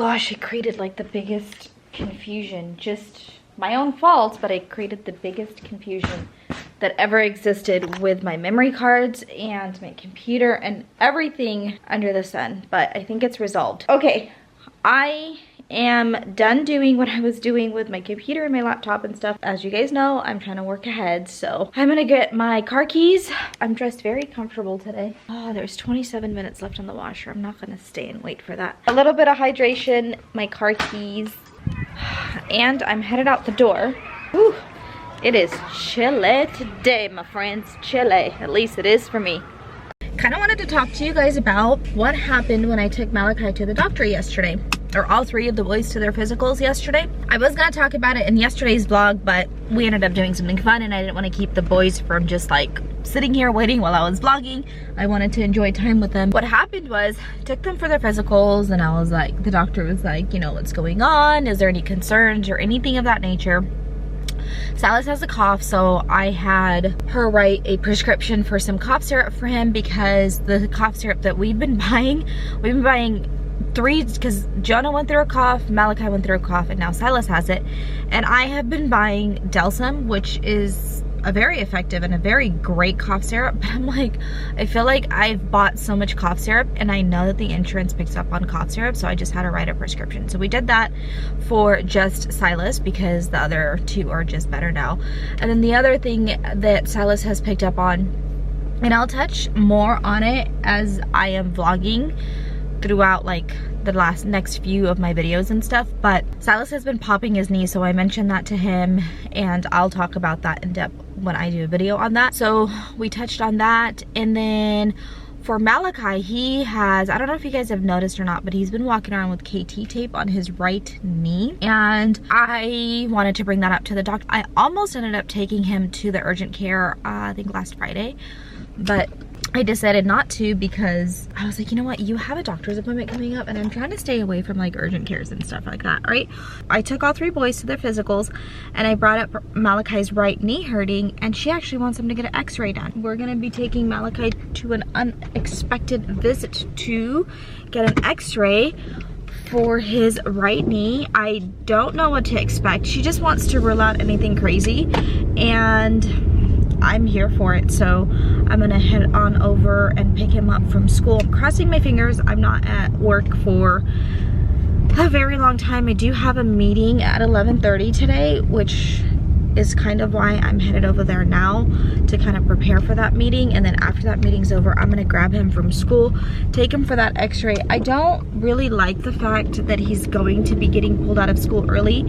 gosh, it created like the biggest confusion. Just my own fault, but I created the biggest confusion that ever existed with my memory cards and my computer and everything under the sun. But I think it's resolved. Okay, I am done doing what I was doing with my computer and my laptop and stuff. As you guys know, I'm trying to work ahead, so I'm gonna get my car keys. I'm dressed very comfortable today. Oh, there's 27 minutes left on the washer. I'm not gonna stay and wait for that. A little bit of hydration, my car keys, and I'm headed out the door. Whew. It is chilly today, my friends. Chilly, at least it is for me. Kind of wanted to talk to you guys about what happened when I took Malachi to the doctor yesterday, or all three of the boys to their physicals yesterday. I was gonna talk about it in yesterday's vlog, but we ended up doing something fun and I didn't want to keep the boys from just like sitting here waiting while I was vlogging. I wanted to enjoy time with them. What happened was, I took them for their physicals and I was like, the doctor was like, you know, what's going on? Is there any concerns or anything of that nature? Silas has a cough, so I had her write a prescription for some cough syrup for him, because the cough syrup that we've been buying three, because Jonah went through a cough, Malachi went through a cough, and now Silas has it. And I have been buying Delsum, which is a very effective and a very great cough syrup, but I'm like, I feel like I've bought so much cough syrup and I know that the insurance picks up on cough syrup, so I just had to write a prescription. So we did that for just Silas because the other two are just better now. And then the other thing that Silas has picked up on, and I'll touch more on it as I am vlogging throughout like the next few of my videos and stuff, but Silas has been popping his knee, so I mentioned that to him and I'll talk about that in depth when I do a video on that. So we touched on that. And then for Malachi, he has, I don't know if you guys have noticed or not, but he's been walking around with KT tape on his right knee, and I wanted to bring that up to the doctor. I almost ended up taking him to the urgent care I think last Friday, but I decided not to because I was like, you know what, you have a doctor's appointment coming up and I'm trying to stay away from like urgent cares and stuff like that, right? I took all three boys to their physicals and I brought up Malachi's right knee hurting, and she actually wants him to get an x-ray done. We're gonna be taking Malachi to an unexpected visit to get an x-ray for his right knee. I don't know what to expect. She just wants to rule out anything crazy, and I'm here for it, so I'm gonna head on over and pick him up from school. I'm crossing my fingers I'm not at work for a very long time. I do have a meeting at 11:30 today, which is kind of why I'm headed over there now, to kind of prepare for that meeting. And then after that meeting's over, I'm gonna grab him from school, take him for that x-ray. I don't really like the fact that he's going to be getting pulled out of school early,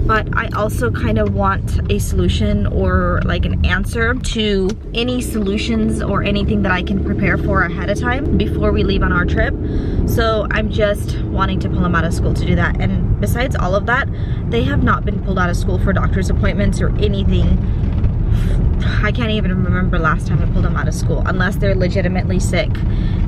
but I also kind of want a solution or like an answer to any solutions or anything that I can prepare for ahead of time before we leave on our trip. So I'm just wanting to pull him out of school to do that. And besides all of that, they have not been pulled out of school for doctor's appointments or anything. I can't even remember last time I pulled them out of school. Unless they're legitimately sick,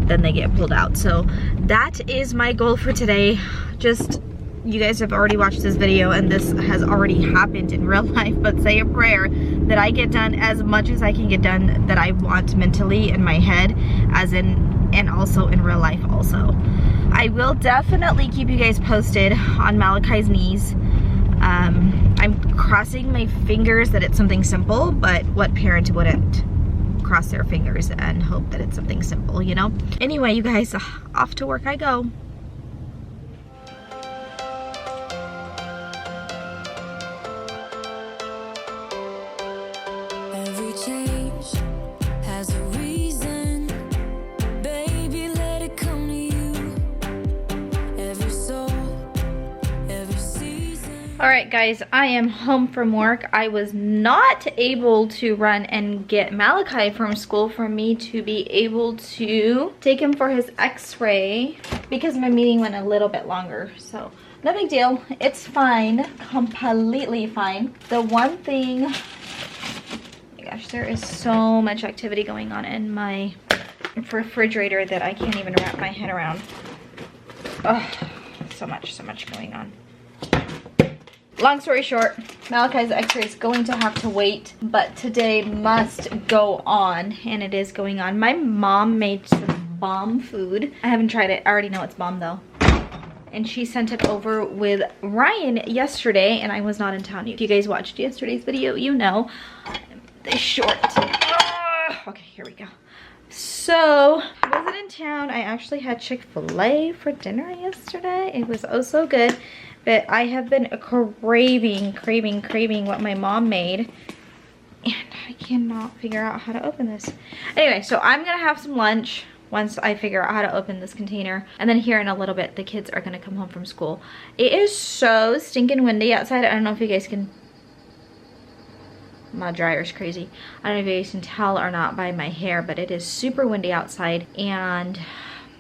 then they get pulled out. So that is my goal for today. Just, you guys have already watched this video and this has already happened in real life, but say a prayer that I get done as much as I can get done that I want mentally in my head, as in, and also in real life also. I will definitely keep you guys posted on Malachi's knees. I'm crossing my fingers that it's something simple, but what parent wouldn't cross their fingers and hope that it's something simple, you know? Anyway, you guys, off to work I go. Every change has a reason, baby, let it come to you. Every soul, every season. All right, guys, I am home from work. I was not able to run and get Malachi from school for me to be able to take him for his x-ray because my meeting went a little bit longer. So no big deal. It's fine, completely fine. The one thing, gosh, there is so much activity going on in my refrigerator that I can't even wrap my head around. Oh, so much going on. Long story short, Malachi's x-ray is going to have to wait, but today must go on, and it is going on. My mom made some bomb food. I haven't tried it. I already know it's bomb though. and she sent it over with Ryan yesterday, and I was not in town. If you guys watched yesterday's video, you know this short. Okay, here we go. So I wasn't in town. I actually had Chick-fil-A for dinner yesterday. It was oh so good, but I have been craving what my mom made, and I cannot figure out how to open this. Anyway, so I'm gonna have some lunch once I figure out how to open this container, and then here in a little bit the kids are gonna come home from school. It is so stinking windy outside. I don't know if you guys can, my dryer's crazy. I don't know if you guys can tell or not by my hair, but it is super windy outside and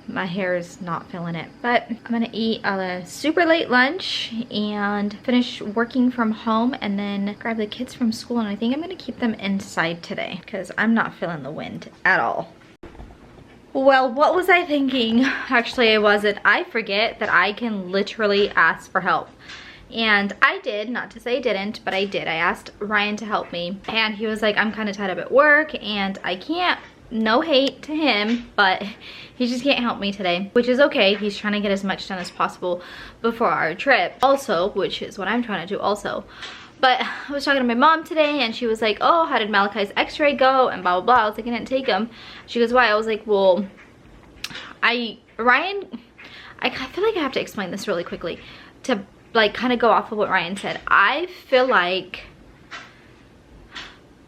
my hair is not feeling it. But I'm gonna eat a super late lunch and finish working from home, and then grab the kids from school, and I think I'm gonna keep them inside today because I'm not feeling the wind at all. Well, what was I thinking? Actually, I wasn't. I forget that I can literally ask for help. And I did, not to say I didn't, but I did. I asked Ryan to help me, and he was like, I'm kind of tied up at work and I can't. No hate to him, but he just can't help me today, which is okay. He's trying to get as much done as possible before our trip also, which is what I'm trying to do also. But I was talking to my mom today, and she was like, oh, how did Malachi's x-ray go, and blah blah blah. I was like, I didn't take him. She goes, why? I was like, well, I feel like I have to explain this really quickly to like kind of go off of what Ryan said. I feel like,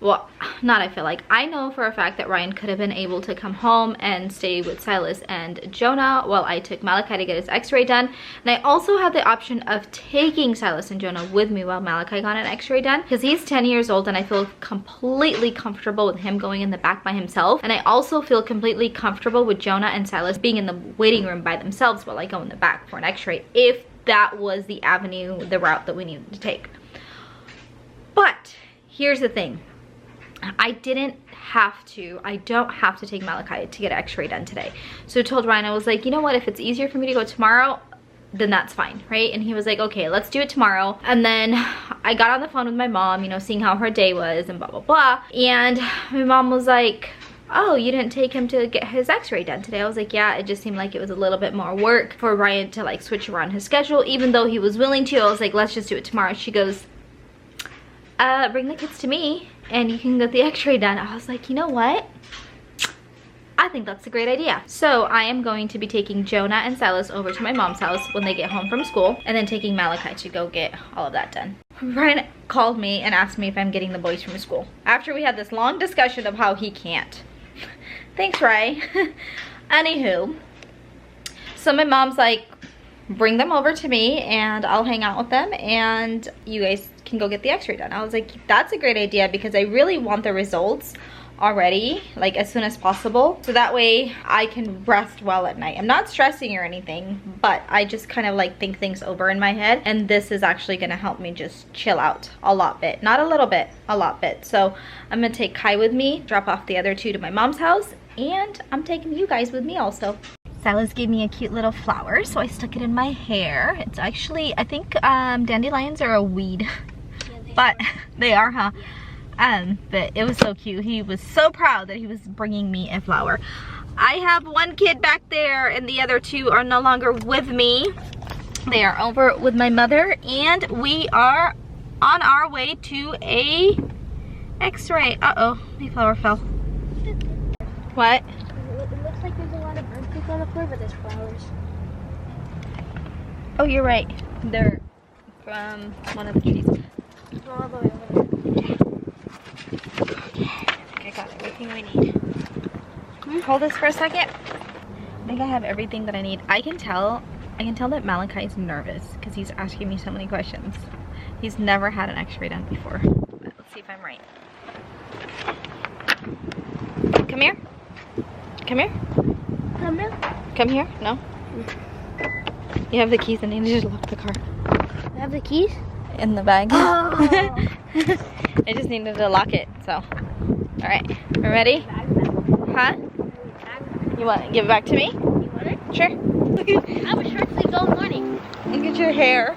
well, I know for a fact that Ryan could have been able to come home and stay with Silas and Jonah while I took Malachi to get his x-ray done. And I also had the option of taking Silas and Jonah with me while Malachi got an x-ray done, because he's 10 years old and I feel completely comfortable with him going in the back by himself. And I also feel completely comfortable with Jonah and Silas being in the waiting room by themselves while I go in the back for an x-ray, if that was the route that we needed to take. But here's the thing. I don't have to take Malachi to get an x-ray done today. So I told Ryan, I was like, you know what, if it's easier for me to go tomorrow, then that's fine, right? And he was like, okay, let's do it tomorrow. And then I got on the phone with my mom, you know, seeing how her day was and blah blah blah. And my mom was like, oh, you didn't take him to get his x-ray done today? I was like, yeah, it just seemed like it was a little bit more work for Ryan to like switch around his schedule, even though he was willing to. I was like, let's just do it tomorrow. She goes, bring the kids to me and you can get the x-ray done. I was like, you know what? I think that's a great idea. So I am going to be taking Jonah and Silas over to my mom's house when they get home from school, and then taking Malachi to go get all of that done. Ryan called me and asked me if I'm getting the boys from school, after we had this long discussion of how he can't. Thanks, Ray. Anywho, so my mom's like, bring them over to me and I'll hang out with them and you guys can go get the x-ray done. I was like, that's a great idea, because I really want the results already, like as soon as possible, so that way I can rest well at night. I'm not stressing or anything, but I just kind of like think things over in my head, and this is actually gonna help me just chill out a lot bit, not a little bit, a lot bit. So I'm gonna take Kai with me, drop off the other two to my mom's house, and I'm taking you guys with me also. Silas gave me a cute little flower, so I stuck it in my hair. It's actually, I think dandelions are a weed, but they are, huh? But it was so cute. He was so proud that he was bringing me a flower. I have one kid back there and the other two are no longer with me. They are over with my mother, and we are on our way to a x-ray. Uh-oh, my flower fell. What? It looks like there's a lot of earthquakes on the floor, but there's flowers. Oh, you're right. They're from one of the trees. All the way over there. I think I got everything we need. Hold this for a second. I think I have everything that I need. I can tell that Malachi is nervous because he's asking me so many questions. He's never had an x-ray done before. But let's see if I'm right. Come here. Come here. Come here. Come here. No? You have the keys and you need to lock the car. I have the keys? In the bag. Oh. I just needed to lock it, so. Alright, we ready? Huh? You want to give it back to me? You want it? Sure. I have a short sleeve all morning. Look at your hair.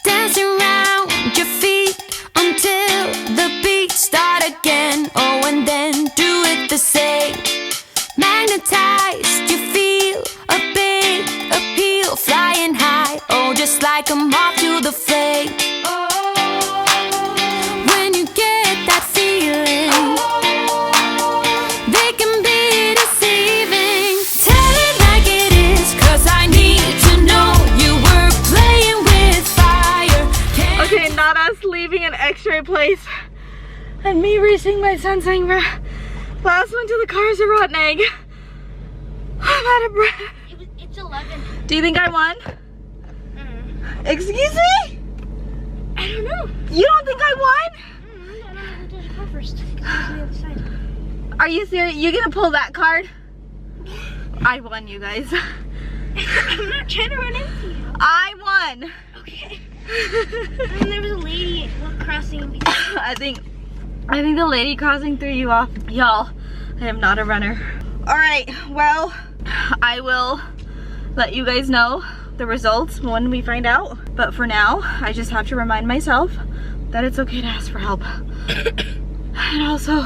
Dancing around It's like a moth to the flame. When you get that feeling, they can be deceiving. Tell it like it is, 'cause I need to know you were playing with fire. Okay, not us leaving an x-ray place and me racing my son saying last one to the car is a rotten egg. I'm out of breath. It's 11. Do you think I won? Excuse me? I don't know. You don't think I won? I don't know who does the car first. 'Cause I was on the other side. Are you serious? You gonna pull that card? I won, you guys. I'm not trying to run into you. I won. Okay. And there was a lady crossing in between. I think the lady crossing threw you off. Y'all, I am not a runner. All right, well, I will let you guys know the results when we find out. But for now, I just have to remind myself that it's okay to ask for help. And also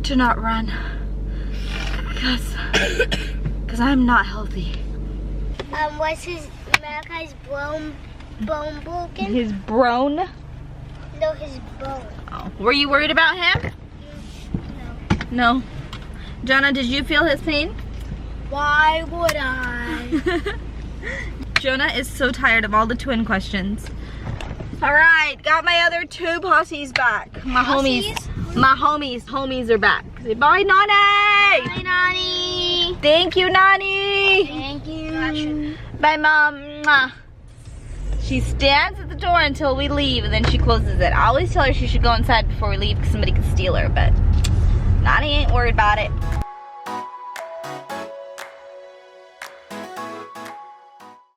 to not run. Because I'm not healthy. Was his Malachi's bone broken? His bone? No, his bone. Oh. Were you worried about him? No. No. Jonah, did you feel his pain? Why would I? Jonah is so tired of all the twin questions. All right, got my other two posses back. My homies are back. Say bye, Nani. Hi, Nani. Thank you, Nani. Thank you. Bye, Mom. Mwah. She stands at the door until we leave, and then she closes it. I always tell her she should go inside before we leave because somebody could steal her, but Nani ain't worried about it.